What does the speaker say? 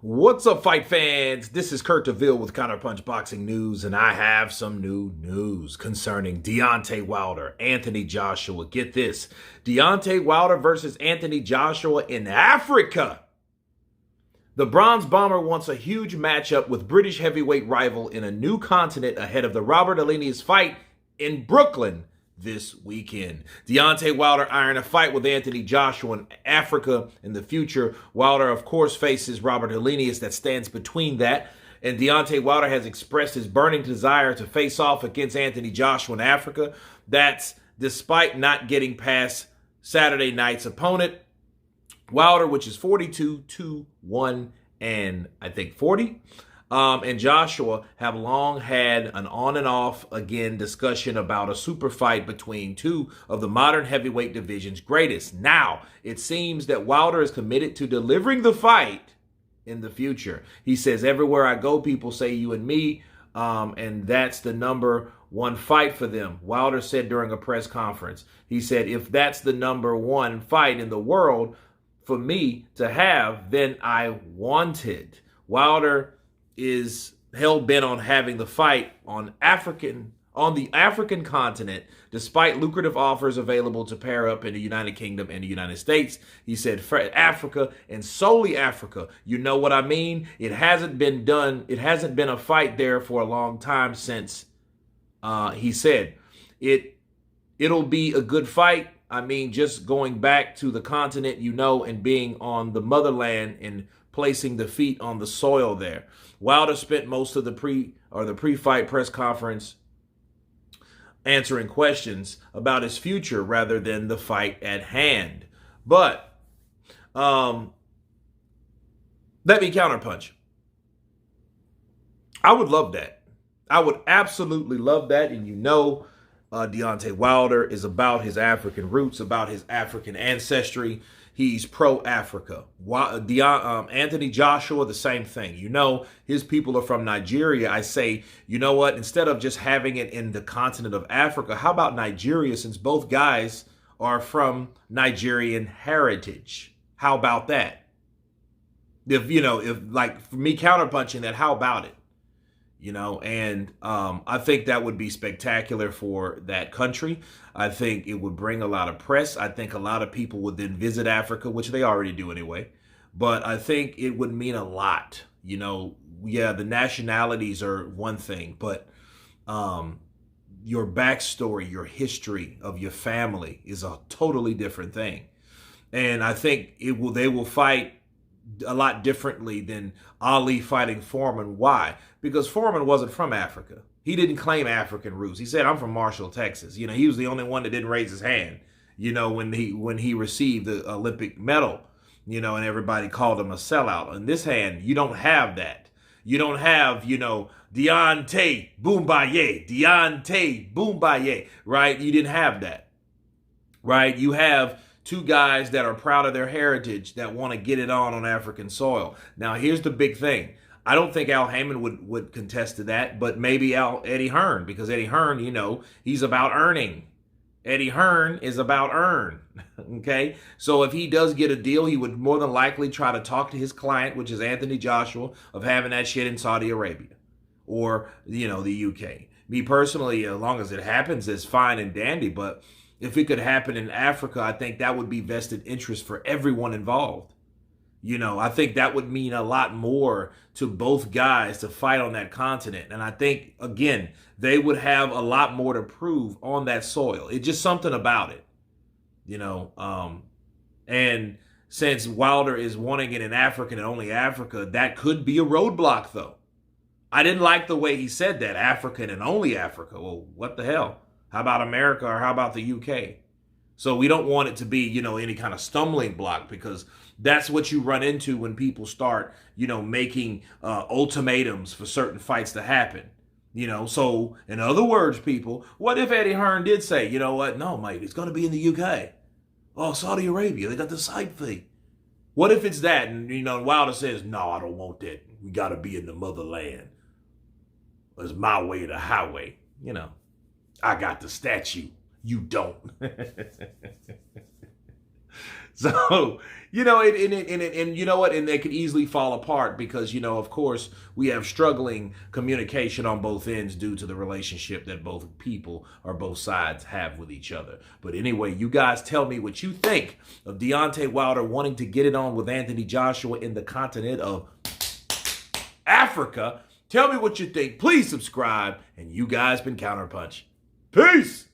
What's up, fight fans? This is Kurt DeVille with Counterpunched Boxing News, and I have some new news concerning Deontay Wilder, Anthony Joshua. Get this, Deontay Wilder versus Anthony Joshua in Africa. The Bronze Bomber wants a huge matchup with British heavyweight rival in a new continent ahead of the Robert Helenius fight in Brooklyn this weekend. Deontay Wilder eyeing a fight with Anthony Joshua in Africa in the future. Wilder, of course, faces Robert Helenius that stands between that. And Deontay Wilder has expressed his burning desire to face off against Anthony Joshua in Africa. That's despite not getting past Saturday night's opponent. Wilder, which is 42-1 and I think 40. And Joshua have long had an on and off again discussion about a super fight between two of the modern heavyweight division's greatest. Now, it seems that Wilder is committed to delivering the fight in the future. He says, everywhere I go, people say you and me, and that's the number one fight for them. Wilder said during a press conference, he said, if that's the number one fight in the world for me to have, then I want it. Wilder is hell-bent on having the fight on the African continent, despite lucrative offers available to pair up in the United Kingdom and the United States. He said, for Africa and solely Africa. You know what I mean? It hasn't been done. It hasn't been a fight there for a long time since, he said, it'll be a good fight. I mean, just going back to the continent, and being on the motherland and placing the feet on the soil there. Wilder spent most of the pre-fight press conference answering questions about his future rather than the fight at hand. But let me counterpunch. I would love that. I would absolutely love that. And Deontay Wilder is about his African roots, about his African ancestry. He's pro-Africa. Anthony Joshua, the same thing. His people are from Nigeria. I say, you know what? Instead of just having it in the continent of Africa, how about Nigeria, since both guys are from Nigerian heritage? How about that? If for me counterpunching that, how about it? I think that would be spectacular for that country. I think it would bring a lot of press. I think a lot of people would then visit Africa, which they already do anyway. But I think it would mean a lot. The nationalities are one thing, but your backstory, your history of your family is a totally different thing. And I think they will fight a lot differently than Ali fighting Foreman. Why? Because Foreman wasn't from Africa. He didn't claim African roots. He said, I'm from Marshall, Texas. He was the only one that didn't raise his hand, when he received the Olympic medal, and everybody called him a sellout. On this hand, you don't have that. You don't have, Deontay Boombaye, right? You didn't have that, right? You have two guys that are proud of their heritage that want to get it on African soil. Now, here's the big thing. I don't think Al Heyman would contest to that, but maybe Eddie Hearn, because Eddie Hearn, he's about earning. Eddie Hearn is about earn, okay? So if he does get a deal, he would more than likely try to talk to his client, which is Anthony Joshua, of having that shit in Saudi Arabia or, the UK. Me personally, as long as it happens, it's fine and dandy, but if it could happen in Africa, I think that would be vested interest for everyone involved. I think that would mean a lot more to both guys to fight on that continent. And I think, again, they would have a lot more to prove on that soil. It's just something about it, and since Wilder is wanting it in Africa and only Africa, that could be a roadblock, though. I didn't like the way he said that, African and only Africa. Well, what the hell? How about America, or how about the UK? So we don't want it to be, any kind of stumbling block, because that's what you run into when people start, making ultimatums for certain fights to happen. So in other words, people, what if Eddie Hearn did say, you know what? No, mate, it's going to be in the UK. Oh, Saudi Arabia, they got the side fee. What if it's that? And, Wilder says, no, I don't want that. We got to be in the motherland. It's my way or the highway. I got the statue. You don't. So, and you know what? And they could easily fall apart because, of course, we have struggling communication on both ends due to the relationship that both people or both sides have with each other. But anyway, you guys tell me what you think of Deontay Wilder wanting to get it on with Anthony Joshua in the continent of Africa. Tell me what you think. Please subscribe. And you guys been Counterpunch. Peace.